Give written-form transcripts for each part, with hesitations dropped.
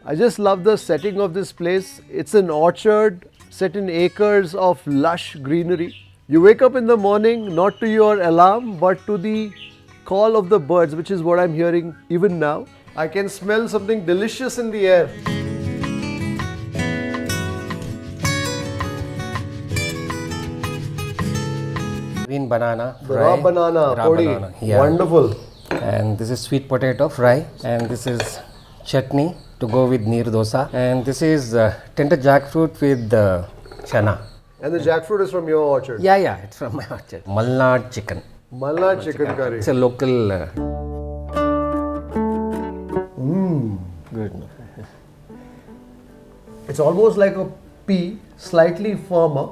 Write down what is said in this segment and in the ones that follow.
I just love the setting of this place. It's an orchard set in acres of lush greenery. You wake up in the morning not to your alarm but to the call of the birds, which is what I'm hearing even now. I can smell something delicious in the air. Green banana The fry. raw banana, Raw podi. banana, yeah. Wonderful. And this is sweet potato fry. And this is chutney to go with neer dosa. And this is tender jackfruit with chana. And the jackfruit is from your orchard. Yeah, it's from my orchard. Malnad chicken. Malnad chicken curry. It's a local. Good. It's almost like a pea, slightly firmer,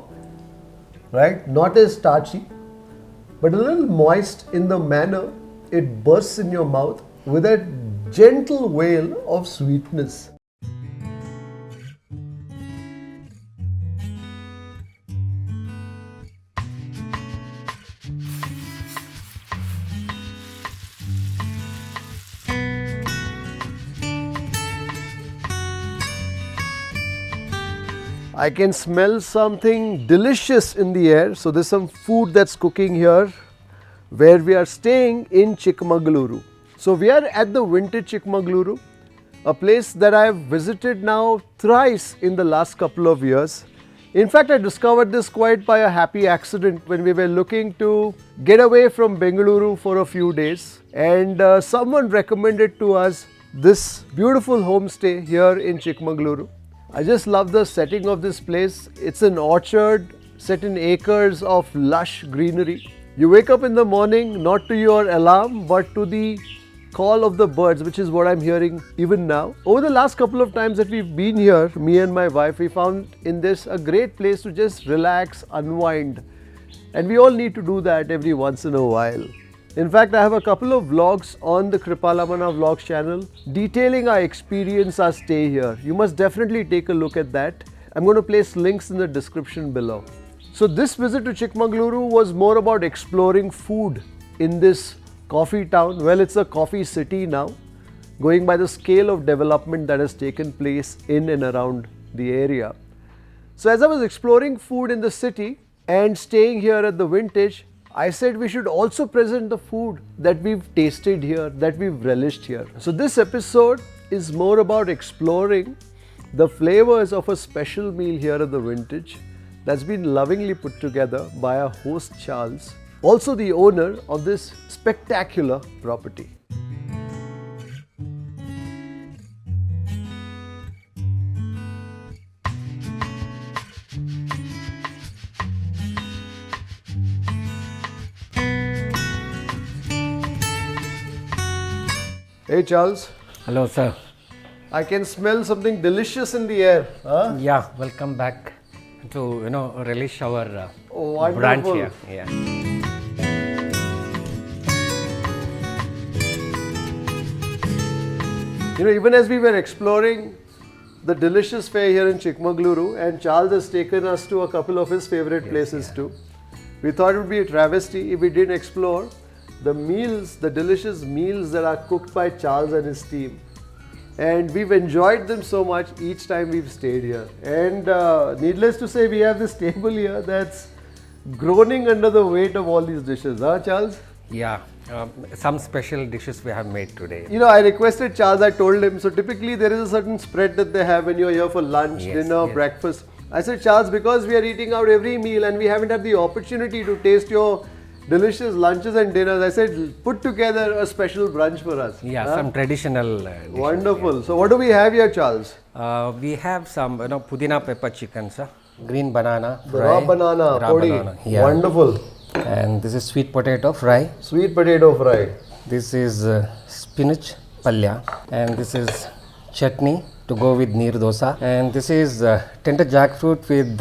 right? Not as starchy, but a little moist in the manner it bursts in your mouth with that gentle wail of sweetness. I can smell something delicious in the air. So there's some food that's cooking here where we are staying in Chikmagaluru. So we are at the Vintage Chikmagaluru, a place that I have visited now thrice in the last couple of years. In fact, I discovered this quite by a happy accident when we were looking to get away from Bengaluru for a few days, and someone recommended to us this beautiful homestay here in Chikmagaluru. I just love the setting of this place. It's an orchard set in acres of lush greenery. You wake up in the morning not to your alarm but to the call of the birds, which is what I'm hearing even now. Over the last couple of times that we've been here, me and my wife, we found in this a great place to just relax, unwind. And we all need to do that every once in a while. In fact, I have a couple of vlogs on the Kripalamana Vlogs channel detailing our experience, our stay here. You must definitely take a look at that. I'm going to place links in the description below. So this visit to Chikmagaluru was more about exploring food in this coffee town. Well, it's a coffee city now, going by the scale of development that has taken place in and around the area. So as I was exploring food in the city and staying here at the Vintage, I said we should also present the food that we've tasted here, that we've relished here. So this episode is more about exploring the flavors of a special meal here at the Vintage that's been lovingly put together by our host Charles, also the owner of this spectacular property. Hey Charles. Hello, sir. I can smell something delicious in the air. Huh? Yeah, welcome back to relish our Wonderful. branch here. Yeah. Even as we were exploring the delicious fare here in Chikmagaluru, and Charles has taken us to a couple of his favorite places too, we thought it would be a travesty if we didn't explore the meals, the delicious meals that are cooked by Charles and his team. And we've enjoyed them so much each time we've stayed here. And needless to say, we have this table here that's groaning under the weight of all these dishes. Huh, Charles? Yeah, some special dishes we have made today. I requested Charles, I told him, so typically there is a certain spread that they have when you're here for lunch, dinner, breakfast. I said, Charles, because we are eating out every meal and we haven't had the opportunity to taste your delicious lunches and dinners, I said, put together a special brunch for us. Yeah, some traditional dishes. Wonderful. Yeah. So what do we have here, Charles? We have some pudina pepper chicken, sir. Green banana The fry. raw banana, podi. Banana. Yeah. Wonderful. And this is sweet potato fry. Sweet potato fry. This is spinach palya. And this is chutney to go with neer dosa. And this is tender jackfruit with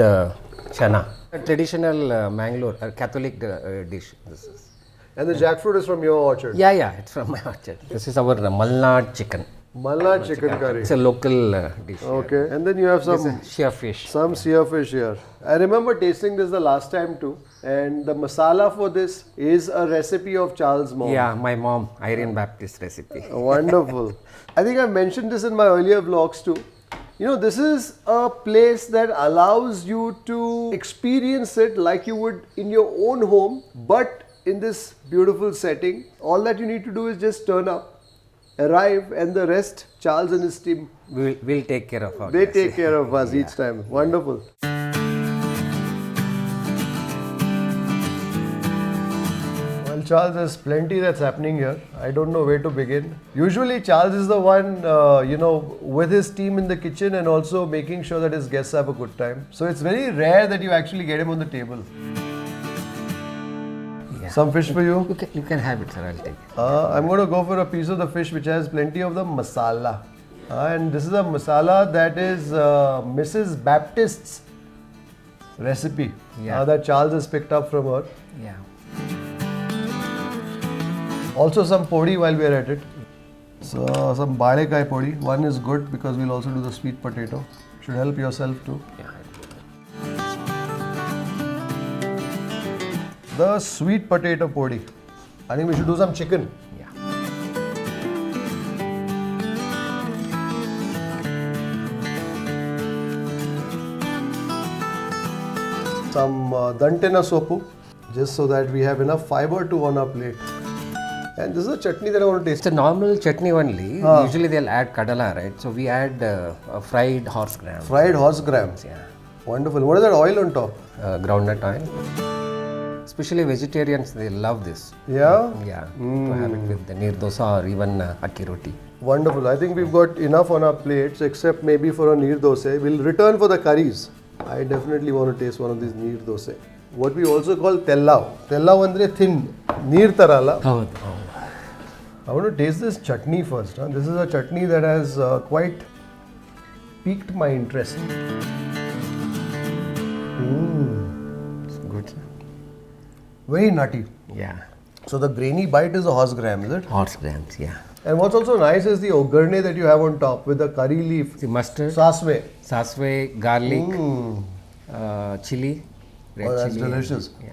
chana. A traditional Mangalore Catholic dish. This is. And the jackfruit is from your orchard? Yeah, it's from my orchard. This is our Malnad chicken. Mala chicken curry. It's a local dish. Okay, and then you have some Sheer fish. sear fish here. I remember tasting this the last time too, and the masala for this is a recipe of Charles' mom. Yeah, my mom, Irene Baptist recipe. Wonderful. I think I mentioned this in my earlier vlogs too. You know, this is a place that allows you to experience it like you would in your own home, but in this beautiful setting. All that you need to do is just turn up, arrive, and the rest, Charles and his team, We'll take care of our they guests. take care of us each time. Wonderful. Well, Charles, there's plenty that's happening here. I don't know where to begin. Usually, Charles is the one, with his team in the kitchen and also making sure that his guests have a good time. So it's very rare that you actually get him on the table. Yeah. Some fish for you. You can have it, sir. I'll take it. I'm going to go for a piece of the fish which has plenty of the masala. And this is a masala that is Mrs. Baptist's recipe Yeah. that Charles has picked up from her. Yeah. Also some podi while we are at it. So some balekai podi. One is good because we'll also do the sweet potato. Should help yourself too. Yeah. The sweet potato podi. I think we should do some chicken. Yeah. Some dantina sopu, just so that we have enough fiber to on our plate. And this is a chutney that I want to taste. It's a normal chutney only. Usually they'll add kadala, right? So we add fried horse gram. Fried horse grams. Yeah. Wonderful. What is that oil on top? Groundnut oil. Especially vegetarians, they love this. Yeah? Yeah. To have it with the neer dosa or even akki roti. Wonderful. I think we've got enough on our plates except maybe for a neer dosa. We'll return for the curries. I definitely want to taste one of these neer dosa. What we also call tellau. Tellau andre thin. Neer tarala. I want to taste this chutney first. Huh? This is a chutney that has quite piqued my interest. It's good. Very nutty. Yeah. So the grainy bite is a horse gram, is it? Horse grams, yeah. And what's also nice is the ogarne that you have on top with the curry leaf. The mustard, Sasve. sasve, garlic, chili, red Oh, that's chili. delicious. Yeah.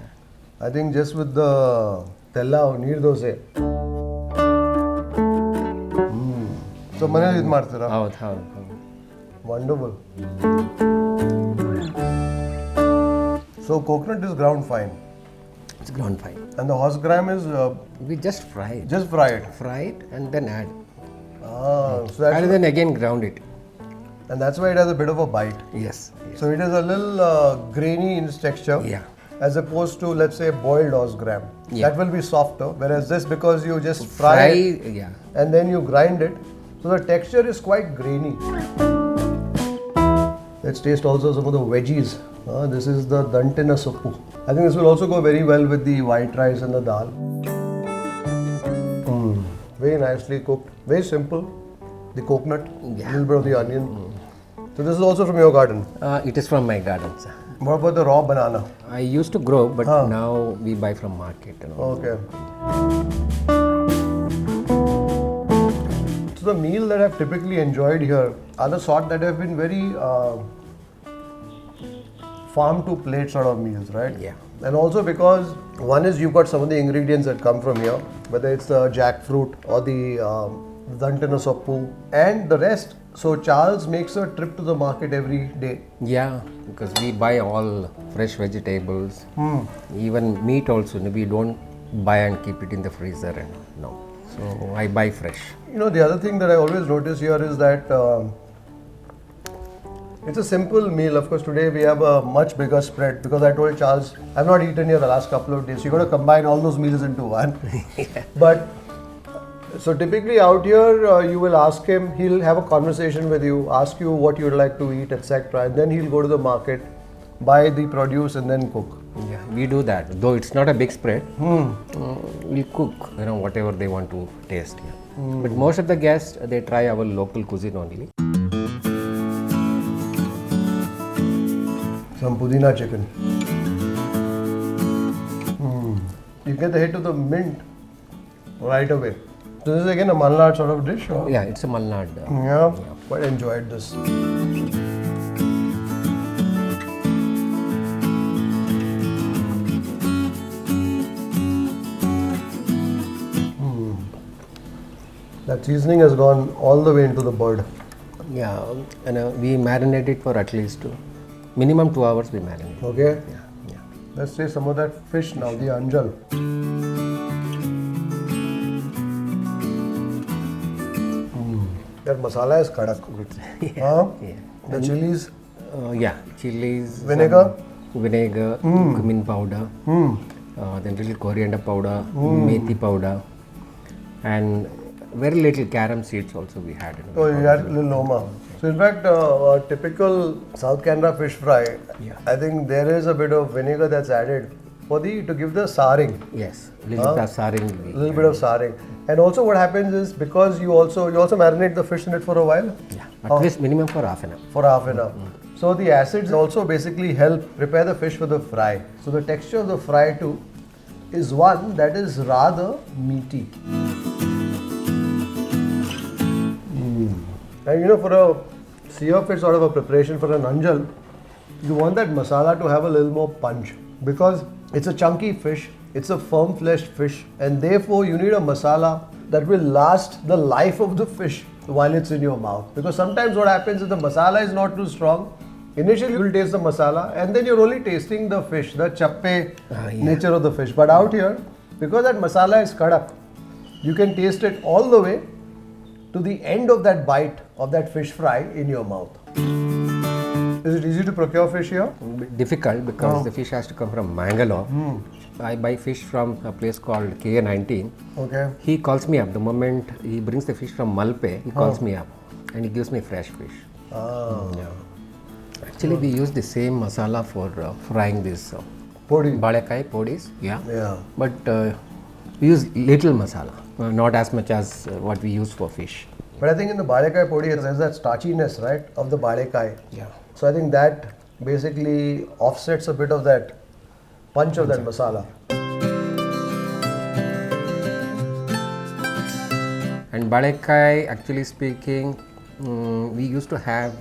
I think just with the tellau, neer dosa. So manali ಇದು ಮಾಡ್ತೀರಾ? ಹೌದು. Wonderful. So coconut is ground fine. It's ground fine. And the horse gram is We just fry it. just fried. Fry it and then add. So that's And then again ground it. and that's why it has a bit of a bite. Yes. So it is a little grainy in its texture. Yeah. As opposed to, let's say, boiled horse gram. Yeah. That will be softer. Whereas this, because you just fry it yeah. and then you grind it, so the texture is quite grainy. Let's taste also some of the veggies. This is the dantina suppu. I think this will also go very well with the white rice and the dal. Very nicely cooked. Very simple. The coconut, a Yeah. little bit of the onion. So this is also from your garden. It is from my garden, sir. What about the raw banana? I used to grow, but now we buy from market. Okay. So the meal that I've typically enjoyed here are the sort that have been very farm to plate sort of meals, right? Yeah. And also because one is you've got some of the ingredients that come from here, whether it's the jackfruit or the dantina soppu and the rest. So Charles makes a trip to the market every day. Yeah, because we buy all fresh vegetables. Even meat also. We don't buy and keep it in the freezer. And no. So I buy fresh. You know, the other thing that I always notice here is that it's a simple meal. Of course, today we have a much bigger spread because I told Charles, I've not eaten here the last couple of days. So you got to combine all those meals into one. But so typically out here, you will ask him, he'll have a conversation with you, ask you what you'd like to eat, etc. And then he'll go to the market, buy the produce and then cook. Yeah, we do that. Though it's not a big spread, we'll cook, whatever they want to taste. Yeah. But most of the guests, they try our local cuisine only. Some pudina chicken. You get the hit of the mint right away. So this is again a Malnad sort of dish? Or? Yeah, it's a Malnad. Yeah, quite enjoyed this. That seasoning has gone all the way into the bird. Yeah, and we marinate it for at least minimum 2 hours. We marinate. Okay. Yeah. Let's say some of that fish now, the anjal. That masala is kadak. Huh? Yeah. The chilies. Yeah, chilies. Vinegar? Vinegar, cumin powder, then little coriander powder, methi powder, and very little carom seeds also we had. Oh, you had little loma. So in fact, a typical South Canara fish fry, I think there is a bit of vinegar that's added for to give the saring. Yes, little bit of saring. A little bit of saring. And also what happens is because you also marinate the fish in it for a while? Yeah, at least minimum for half an hour. For half an hour. So the acids also basically help prepare the fish for the fry. So the texture of the fry too is one that is rather meaty. And you know, for a sear fish sort of a preparation for an anjal, you want that masala to have a little more punch because it's a chunky fish, it's a firm fleshed fish, and therefore you need a masala that will last the life of the fish while it's in your mouth. Because sometimes what happens is the masala is not too strong. Initially you will taste the masala and then you're only tasting the fish, the chappe nature of the fish. But out here, because that masala is kadak, you can taste it all the way to the end of that bite of that fish fry in your mouth. Is it easy to procure fish here? Difficult because the fish has to come from Mangalore. I buy fish from a place called KA19. Okay. He calls me up the moment he brings the fish from Malpe. He calls me up and he gives me fresh fish. Yeah. Actually, we use the same masala for frying this Podi. balekai podis. Yeah. But we use little masala, not as much as what we use for fish. But I think in the balekai podi, there's that starchiness, right, of the balekai. Yeah. So I think that basically offsets a bit of that punch of that masala. And balekai, actually speaking, we used to have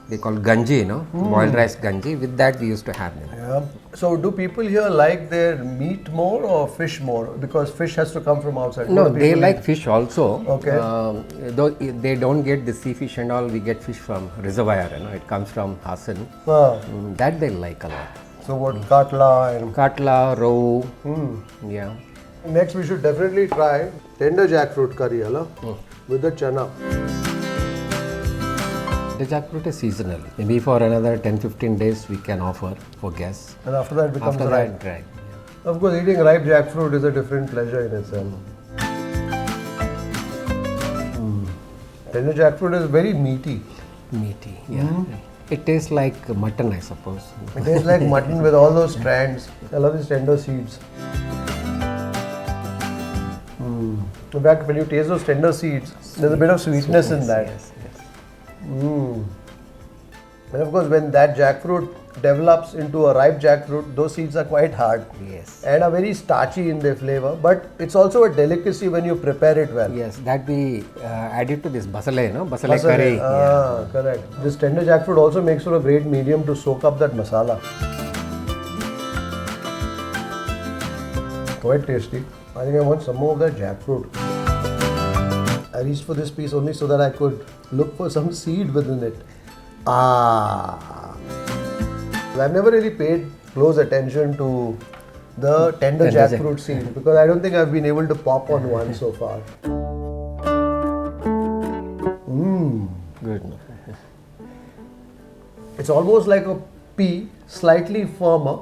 they call ganji, boiled rice ganji. With that, we used to have them. Yeah. So do people here like their meat more or fish more? Because fish has to come from outside. No, What do they people like eat? fish also. Okay. Though they don't get the sea fish and all, we get fish from reservoir. It comes from Hassan. Ah. That they like a lot. So what katla and Katla, roe. Yeah. next we should definitely try tender jackfruit curry, with the chana. The jackfruit is seasonal. Maybe for another 10-15 days we can offer for guests. And after that it becomes After ripe. that, dry. Of course, eating ripe jackfruit is a different pleasure in itself. Tender jackfruit is very meaty. Meaty, yeah. It tastes like mutton, I suppose. It tastes like mutton with all those strands. I love these tender seeds. In fact, when you taste those tender seeds, there's a bit of sweetness in that. Yes, yes. And of course, when that jackfruit develops into a ripe jackfruit, those seeds are quite hard Yes. and are very starchy in their flavor. But it's also a delicacy when you prepare it well. Yes, that we added to this basale, Basale Masala. curry. Ah, correct. This tender jackfruit also makes for a great medium to soak up that masala. Quite tasty. I think I want some more of that jackfruit. I reached for this piece only so that I could look for some seed within it. Ah. I've never really paid close attention to the tender jackfruit seed because I don't think I've been able to pop on one so far. Good. It's almost like a pea, slightly firmer,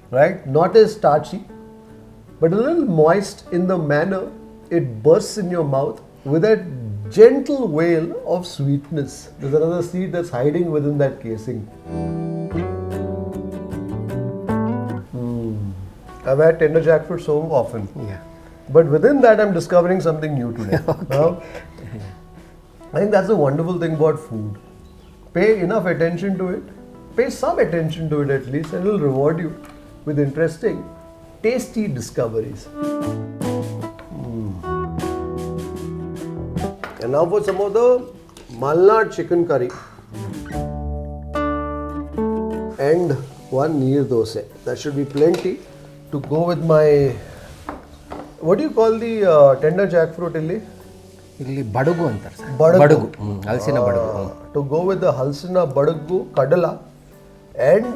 right? Not as starchy, but a little moist in the manner it bursts in your mouth with that gentle wail of sweetness. There's another seed that's hiding within that casing. I've had tender jackfruit so often. Yeah. But within that, I'm discovering something new today. Now, I think that's the wonderful thing about food. Pay enough attention to it, pay some attention to it at least, and it will reward you with interesting, tasty discoveries. And now for some of the Malnad chicken curry. And one neer dosa. That should be plenty to go with my. What do you call the tender jackfruit illi? ಇಲ್ಲಿ ಬಡಗು ಅಂತಾರೆ sir. Badagu. ಬಡಗು ಹಲಸಿನ ಬಡಗು. To go with the halsina badagu kadala and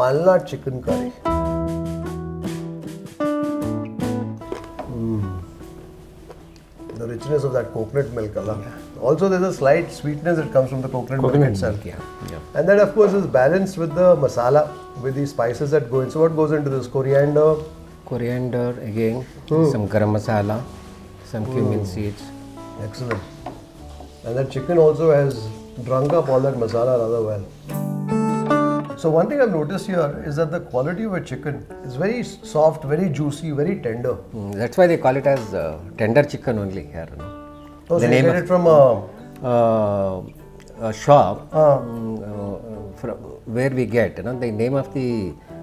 Malnad chicken curry. The richness of that coconut milk. Also, there's a slight sweetness that comes from the coconut milk itself. Yeah. And that, of course, is balanced with the masala, with the spices that go in. So, what goes into this? Coriander. Coriander again, some garam masala, some cumin seeds. Excellent. And that chicken also has drunk up all that masala rather well. So, one thing I've noticed here is that the quality of a chicken is very soft, very juicy, very tender. That's why they call it as tender chicken only here. No? Oh, so you get it from A shop from where we get, the name of the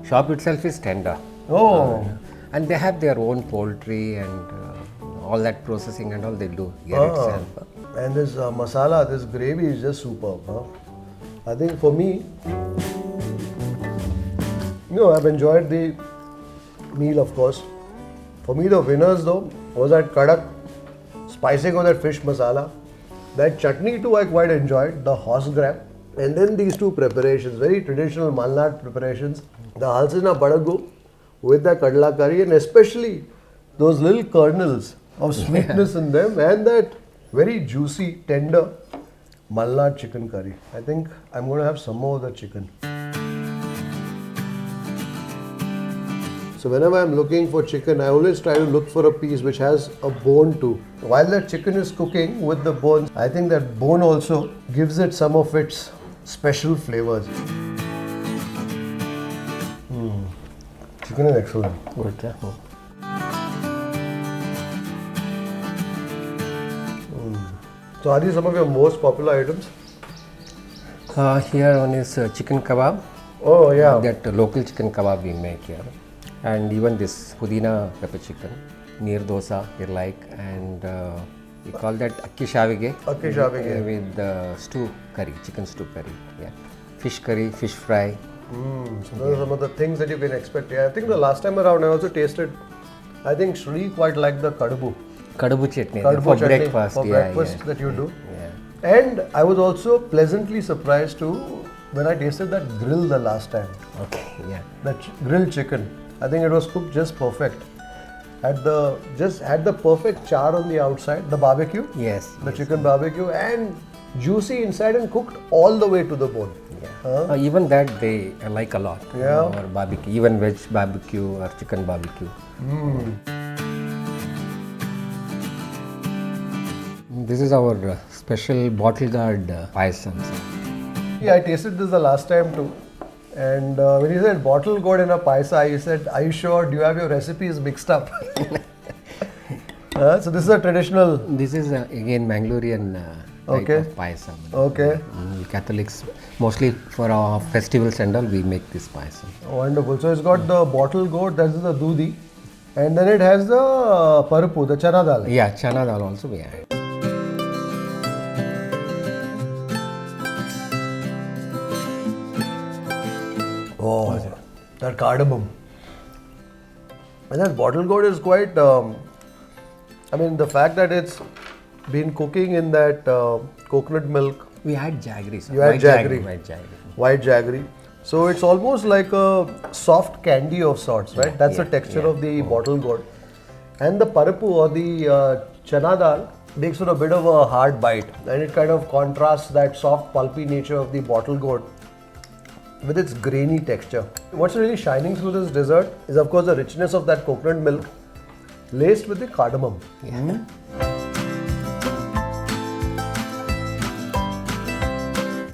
shop itself is Tender. Oh. And they have their own poultry and all that processing and all they do here itself. And this masala, this gravy is just superb. I think for me, I've enjoyed the meal, of course. For me, the winners though was that kadak, spicing of that fish masala. That chutney too I quite enjoyed, the horse gram. And then these two preparations, very traditional Malnad preparations. The halsina badagu with the kadla curry and especially those little kernels of sweetness in them and that very juicy, tender Malnad chicken curry. I think I'm going to have some more of the chicken. So whenever I'm looking for chicken, I always try to look for a piece which has a bone too. While that chicken is cooking with the bones, I think that bone also gives it some of its special flavors. Chicken is excellent. Okay. So are these some of your most popular items? Here one is chicken kebab. Oh yeah. That local chicken kebab we make here. And even this pudina pepper chicken, neer dosa, you like, and we call that akki shavige. Akki shavige. With stew curry, chicken stew curry. Yeah, fish curry, fish fry. So those are some of the things that you can expect. Yeah, I think the last time around I also tasted. I think Shri quite liked the kadabu. Kadabu chutney Kadabu for chutney breakfast. For breakfast that you do. Yeah. And I was also pleasantly surprised too when I tasted that grill the last time. Okay. Yeah. That grilled chicken. I think it was cooked just perfect. Had the perfect char on the outside, the barbecue. Yes. The chicken barbecue and juicy inside and cooked all the way to the bone. Yeah. Even that they like a lot. Yeah. Or barbecue, even veg barbecue or chicken barbecue. This is our special bottle guard payasam. Yeah, I tasted this the last time too. And when you said bottle gourd in a paisa, you said, are you sure? Do you have your recipes mixed up? So this is a traditional. This is again Mangalorean type of payasam. Okay. Catholics, mostly for our festivals and all, we make this payasam. Wonderful. So it's got the bottle gourd, that is the dudi. And then it has the parapu, the chana dal. Yeah, chana dal also we add. Oh, that cardamom. And that bottle gourd is quite, the fact that it's been cooking in that coconut milk. We add jaggery. Sir. You add jaggery. White jaggery. White jaggery. So it's almost like a soft candy of sorts, right? That's the texture of the bottle gourd. And the parapu or the chana dal makes for a bit of a hard bite. And it kind of contrasts that soft pulpy nature of the bottle gourd with its grainy texture. What's really shining through this dessert is of course the richness of that coconut milk laced with the cardamom.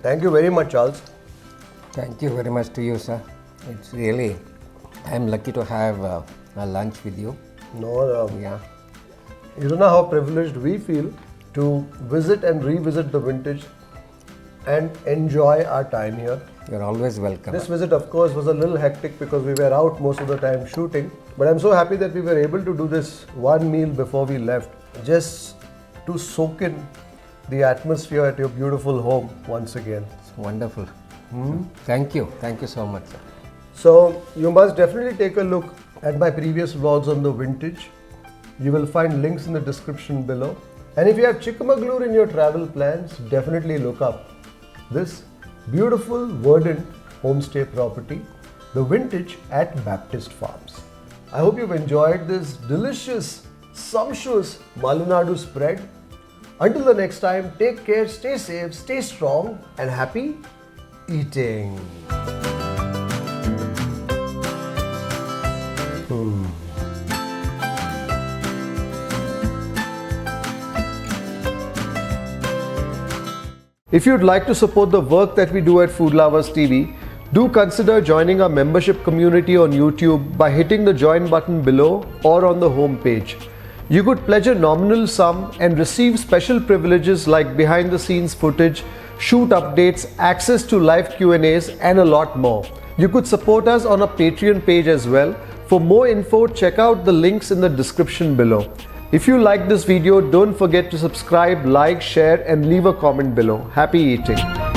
Thank you very much, Charles. Thank you very much to you, sir. It's really, I'm lucky to have a lunch with you. No, Yeah. you don't know how privileged we feel to visit and revisit the vintage and enjoy our time here. You're always welcome. This visit, of course, was a little hectic because we were out most of the time shooting. But I'm so happy that we were able to do this one meal before we left, just to soak in the atmosphere at your beautiful home once again. It's wonderful. Thank you so much, sir. So you must definitely take a look at my previous vlogs on the vintage. You will find links in the description below. And if you have Chikmagalur in your travel plans, definitely look up this beautiful verdant homestay property, the Vintage at Baptist Farms. I hope you've enjoyed this delicious, sumptuous Malunadu spread. Until the next time, take care, stay safe, stay strong, and happy eating. If you'd like to support the work that we do at Food Lovers TV, do consider joining our membership community on YouTube by hitting the join button below or on the home page. You could pledge a nominal sum and receive special privileges like behind the scenes footage, shoot updates, access to live Q&As and a lot more. You could support us on our Patreon page as well. For more info, check out the links in the description below. If you like this video, don't forget to subscribe, like, share and leave a comment below. Happy eating!